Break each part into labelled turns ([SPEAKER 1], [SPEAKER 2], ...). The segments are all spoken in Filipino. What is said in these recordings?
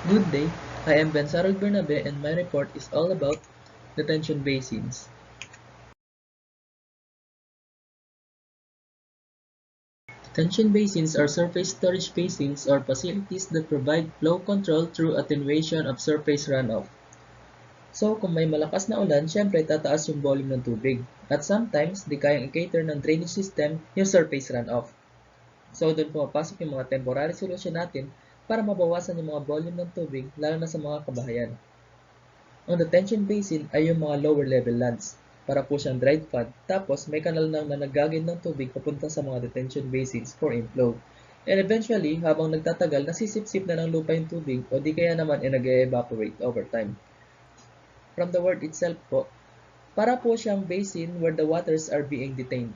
[SPEAKER 1] Good day, I am Ben Bernabe and my report is all about detention basins. Detention basins are surface storage basins or facilities that provide flow control through attenuation of surface runoff. So kung may malakas na ulan, syempre tataas yung volume ng tubig. At sometimes, di kayang i-cater ng drainage system yung surface runoff. So doon pumapasok yung mga temporary solution natin para mabawasan yung mga volume ng tubig lalo na sa mga kabahayan. Ang detention basin ay yung mga lower level lands. Para po siyang dried pond, tapos may kanal na nanagagid ng tubig papunta sa mga detention basins for inflow. And eventually, habang nagtatagal, nasisip-sip na ng lupa yung tubig o di kaya naman ay nag-evaporate over time. From the word itself po, para po siyang basin where the waters are being detained.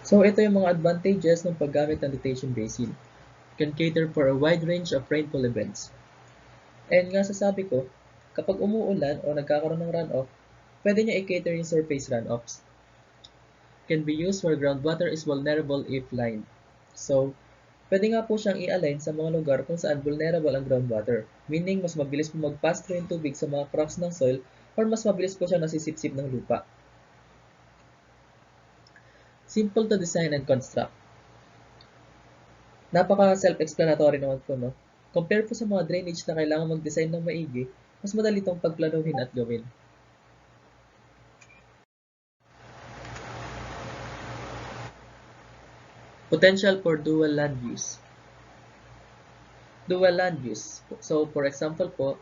[SPEAKER 1] So ito yung mga advantages ng paggamit ng detention basin. It can cater for a wide range of rainfall events. And nga sasabi ko, kapag umuulan o nagkakaroon ng runoff, pwede niya i-cater yung surface runoffs. Can be used where groundwater is vulnerable if lined. So, pwede nga po siyang i-align sa mga lugar kung saan vulnerable ang groundwater. Meaning, mas mabilis po mag-pass through yung tubig sa mga cracks ng soil or mas mabilis po siyang nasisipsip ng lupa. Simple to design and construct. Napaka self-explanatory naman po, no? Compare po sa mga drainage na kailangan mag-design ng maigi, mas madali itong pagplanuhin at gawin. Potential for dual land use. Dual land use. So, for example po,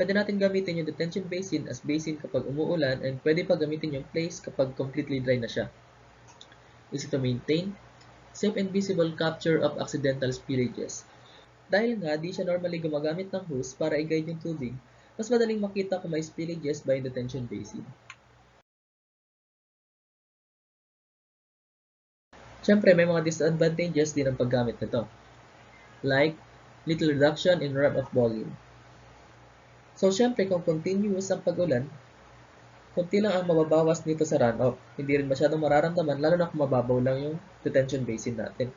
[SPEAKER 1] pwede natin gamitin yung detention basin as basin kapag umuulan and pwede pa gamitin yung place kapag completely dry na siya. Easy to maintain. Safe and visible capture of accidental spillages. Dahil nga di siya normally gumagamit ng hose para i-guide yung tubig, mas madaling makita kung may spillages by detention basin. Siyempre, may mga disadvantages din ang paggamit nito. Like, little reduction in runoff volume. So, siyempre, kung continuous ang pag-ulan, kunti lang ang mababawas nito sa runoff. Hindi rin masyadong mararamdaman, lalo na kung mababaw lang yung detention basin natin.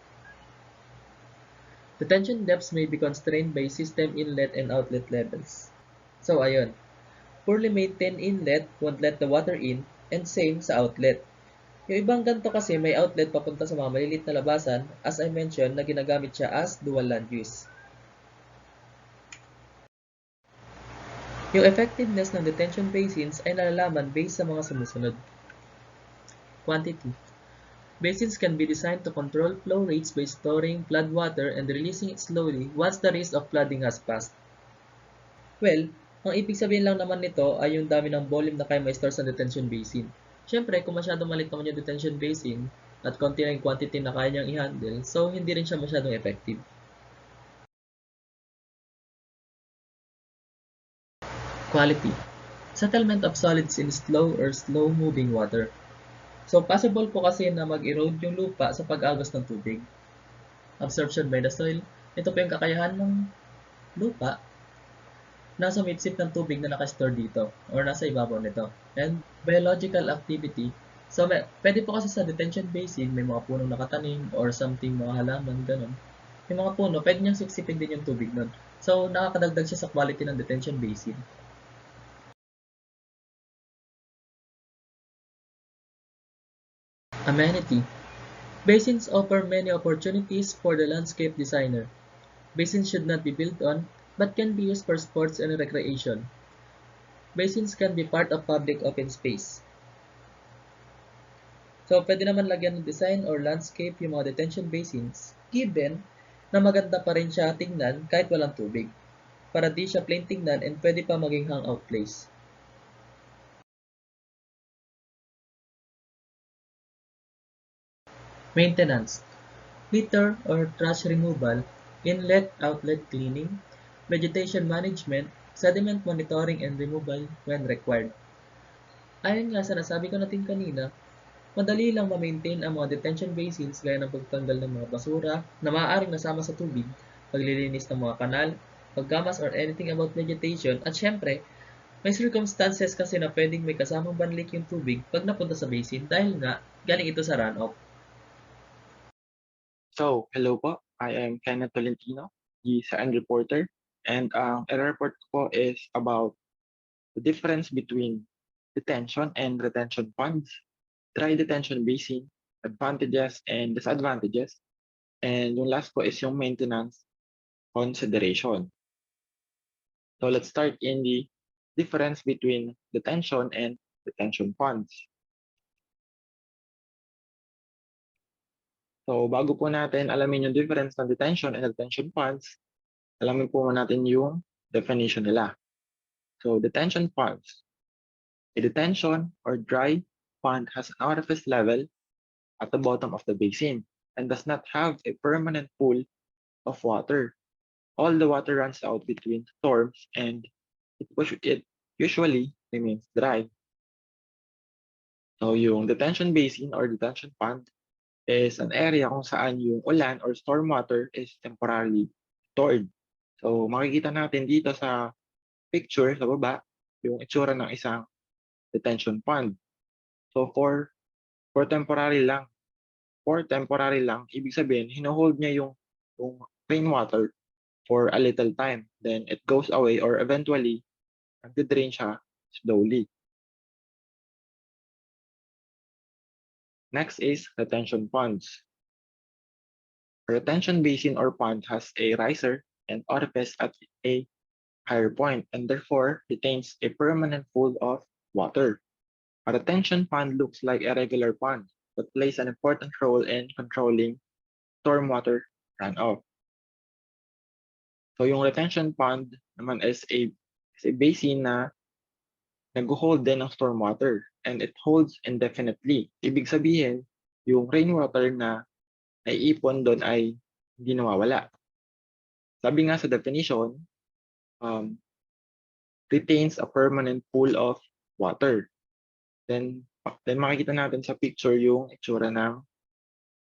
[SPEAKER 1] Detention depths may be constrained by system inlet and outlet levels. So, ayun. Poorly maintained inlet won't let the water in, and same sa outlet. Yung ibang ganito kasi may outlet papunta sa mga maliliit na labasan, as I mentioned, na ginagamit siya as dual land use. Yung effectiveness ng detention basins ay nalalaman based sa mga sumusunod. Quantity. Basins can be designed to control flow rates by storing floodwater and releasing it slowly once the risk of flooding has passed. Well, ang ibig sabihin lang naman nito ay yung dami ng volume na kaya ma-store sa detention basin. Siyempre, kung masyadong maliit naman yung detention basin at konti na yung quantity na kaya niyang i-handle, so hindi rin siya masyadong effective. Quality. Settlement of solids in slow or slow-moving water. So, possible po kasi na mag-erode yung lupa sa pag-agos ng tubig. Absorption by the soil. Ito po yung kakayahan ng lupa na sumipsip ng tubig na nakastore dito or nasa ibabaw nito. And biological activity. So, pwede po kasi sa detention basin, may mga punong nakatanim or something, mga halaman, ganun. Yung mga puno, pwede niyang sipsipin din yung tubig nun. So, nakakadagdag siya sa quality ng detention basin. Amenity. Basins offer many opportunities for the landscape designer. Basins should not be built on, but can be used for sports and recreation. Basins can be part of public open space. So, pwede naman lagyan ng design or landscape yung mga detention basins, given na maganda pa rin siya tingnan kahit walang tubig. Para di siya plain tingnan and pwede pa maging hangout place. Maintenance. Litter or trash removal, inlet-outlet cleaning, vegetation management, sediment monitoring and removal when required. Ayon nga sa nasabi ko natin kanina, madali lang ma-maintain ang mga detention basins gaya ng pagtanggal ng mga basura na maaaring nasama sa tubig, paglilinis ng mga kanal, paggamas or anything about vegetation, at syempre, may circumstances kasi na pwedeng may kasamang banlik yung tubig pag napunta sa basin dahil nga galing ito sa runoff.
[SPEAKER 2] So, hello po. I am Kenneth Tolentino, the SAN reporter. And ang report ko is about the difference between detention and retention ponds, dry detention basin, advantages and disadvantages. And yung last ko is yung maintenance consideration. So let's start in the difference between detention and detention ponds. So bago po natin alamin yung difference ng detention and retention ponds, alamin po natin yung definition nila. So detention ponds. A detention or dry pond has an orifice level at the bottom of the basin and does not have a permanent pool of water. All the water runs out between storms and it usually remains dry. So yung detention basin or detention pond is an area kung saan yung ulan or storm water is temporarily stored. So makikita natin dito sa picture sa baba yung itsura ng isang detention pond. So for temporary lang, ibig sabihin hino-hold niya yung rainwater for a little time. Then it goes away or eventually nagde-drain siya slowly. Next is retention ponds. A retention basin or pond has a riser and orifice at a higher point and therefore retains a permanent pool of water. A retention pond looks like a regular pond but plays an important role in controlling stormwater runoff. So yung retention pond naman is a basin na nag-hold din ng stormwater and it holds indefinitely. Ibig sabihin, yung rainwater na naiipon doon ay hindi nawawala. Sabi nga sa definition, um, retains a permanent pool of water. Then makikita natin sa picture yung itsura ng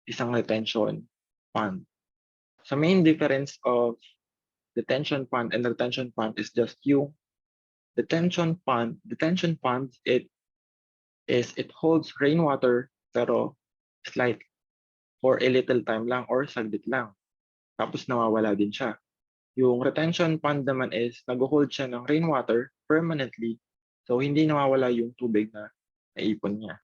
[SPEAKER 2] isang retention pond. Sa main difference of detention pond and retention pond is just yung detention pond, it holds rainwater pero slight for a little time lang or saglit lang. Tapos nawawala din siya. Yung retention pond naman is nag-hold siya ng rainwater permanently. So hindi nawawala yung tubig na naipon niya.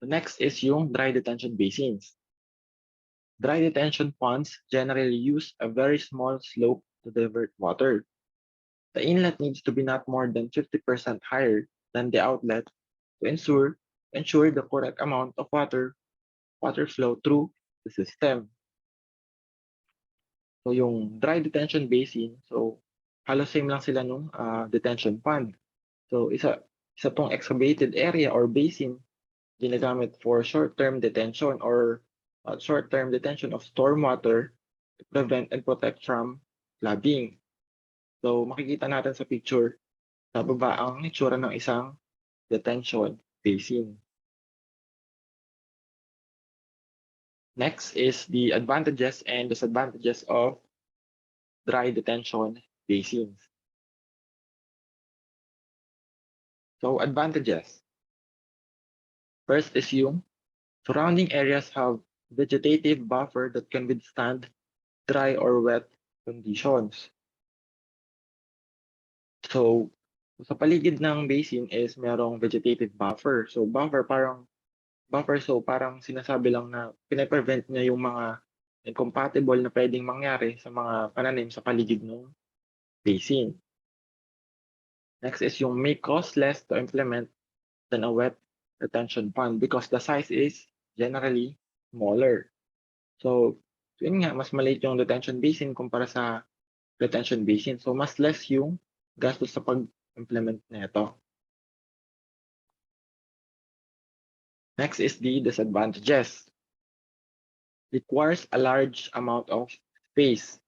[SPEAKER 2] The next is yung dry detention basins. Dry detention ponds generally use a very small slope to divert water. The inlet needs to be not more than 50% higher than the outlet to ensure the correct amount of water flow through the system. So yung dry detention basin, so halos same lang sila nung detention pond. So isa tong excavated area or basin ginagamit for short-term detention or short-term detention of stormwater to prevent and protect from flooding. So makikita natin sa picture sa baba ang itsura ng isang detention basin. Next is the advantages and disadvantages of dry detention basins. So advantages. First is yung surrounding areas have vegetative buffer that can withstand dry or wet conditions. So sa paligid ng basin is merong vegetative buffer. So parang sinasabi lang na pinaprevent niya yung mga incompatible na pwedeng mangyari sa mga pananim sa paligid ng basin. Next is yung may cost less to implement than a wet retention pond because the size is generally smaller. So yun nga, mas maliit yung detention basin kumpara sa retention basin. So mas less yung gastos sa pag-implement nito. Next is the disadvantages. Requires a large amount of space.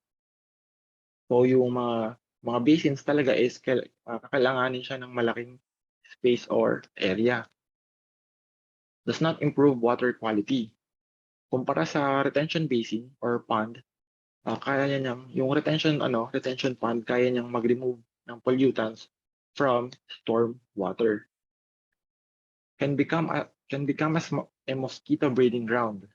[SPEAKER 2] So yung mga basins talaga is kakailanganin siya ng malaking space or area. Does not improve water quality. Kumpara sa retention basin or pond, kaya niyang yung retention pond kaya niyang mag-remove ng pollutants from storm water. Can become can become a mosquito breeding ground.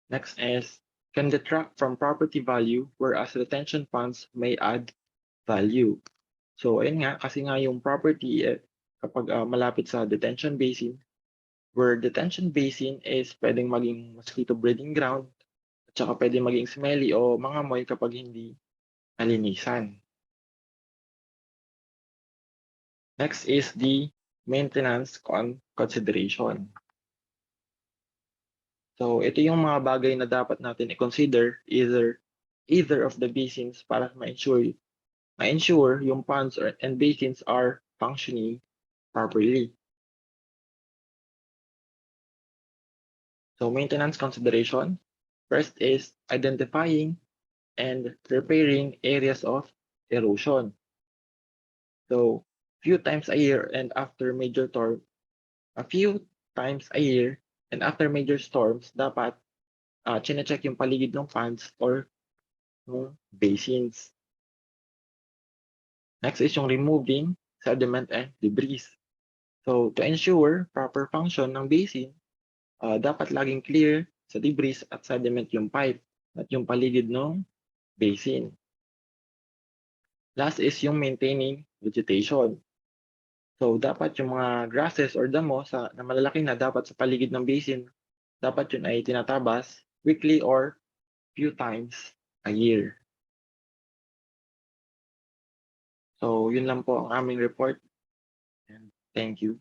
[SPEAKER 2] Next is, can detract from property value whereas retention ponds may add value. So ayun nga, kasi nga yung property kapag malapit sa detention basin, where detention basin is pwedeng maging mosquito breeding ground at saka pwedeng maging smelly o mangamoy kapag hindi nalinisan. Next is the maintenance consideration. So ito yung mga bagay na dapat natin i-consider either of the basins para ma-ensure yung ponds and basins are functioning properly. So maintenance consideration, first is identifying and repairing areas of erosion. So few times a year and after major storm, a few times a year and after major storms, dapat chine-check yung paligid ng ponds or ng basins. Next is yung removing sediment and debris. So to ensure proper function ng basin, dapat laging clear sa debris at sediment yung pipe at yung paligid ng basin. Last is yung maintaining vegetation. So dapat yung mga grasses or damo na malalaki na dapat sa paligid ng basin, dapat yun ay tinatabas weekly or few times a year. So yun lang po ang aming report. And thank you.